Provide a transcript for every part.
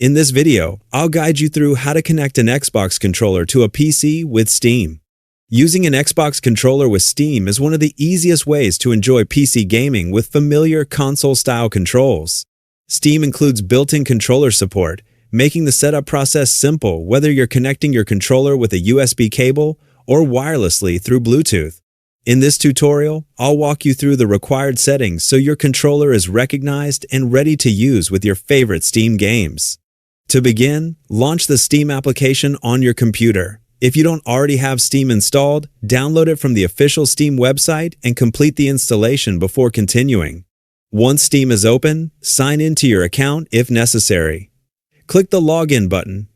In this video, I'll guide you through how to connect an Xbox controller to a PC with Steam. Using an Xbox controller with Steam is one of the easiest ways to enjoy PC gaming with familiar console-style controls. Steam includes built-in controller support, making the setup process simple whether you're connecting your controller with a USB cable or wirelessly through Bluetooth. In this tutorial, I'll walk you through the required settings so your controller is recognized and ready to use with your favorite Steam games. To begin, launch the Steam application on your computer. If you don't already have Steam installed, download it from the official Steam website and complete the installation before continuing. Once Steam is open, sign into your account if necessary. Click the Login button,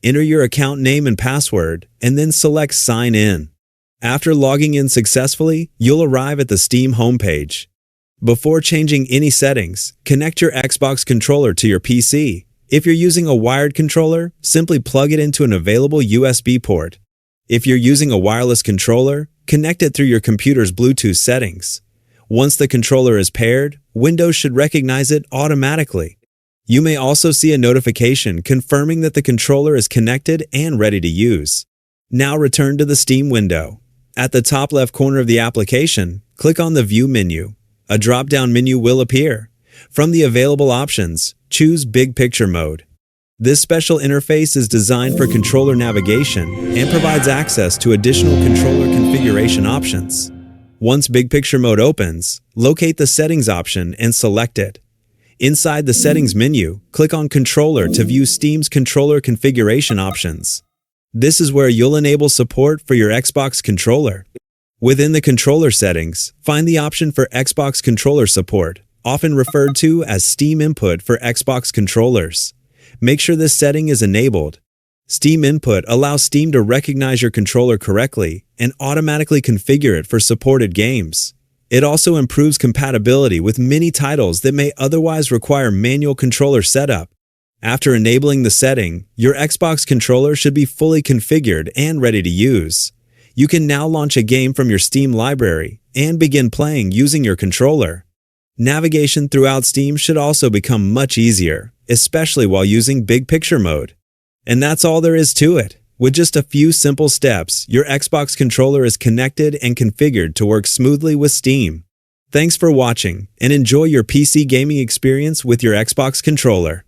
enter your account name and password, and then select Sign In. After logging in successfully, you'll arrive at the Steam homepage. Before changing any settings, connect your Xbox controller to your PC. If you're using a wired controller, simply plug it into an available USB port. If you're using a wireless controller, connect it through your computer's Bluetooth settings. Once the controller is paired, Windows should recognize it automatically. You may also see a notification confirming that the controller is connected and ready to use. Now return to the Steam window. At the top left corner of the application, click on the View menu. A drop-down menu will appear. From the available options, choose Big Picture mode. This special interface is designed for controller navigation and provides access to additional controller configuration options. Once Big Picture mode opens, locate the Settings option and select it. Inside the Settings menu, click on Controller to view Steam's controller configuration options. This is where you'll enable support for your Xbox controller. Within the controller settings, find the option for Xbox controller support, often referred to as Steam Input for Xbox controllers. Make sure this setting is enabled. Steam Input allows Steam to recognize your controller correctly and automatically configure it for supported games. It also improves compatibility with many titles that may otherwise require manual controller setup. After enabling the setting, your Xbox controller should be fully configured and ready to use. You can now launch a game from your Steam library and begin playing using your controller. Navigation throughout Steam should also become much easier, especially while using Big Picture mode. And that's all there is to it. With just a few simple steps, your Xbox controller is connected and configured to work smoothly with Steam. Thanks for watching, and enjoy your PC gaming experience with your Xbox controller.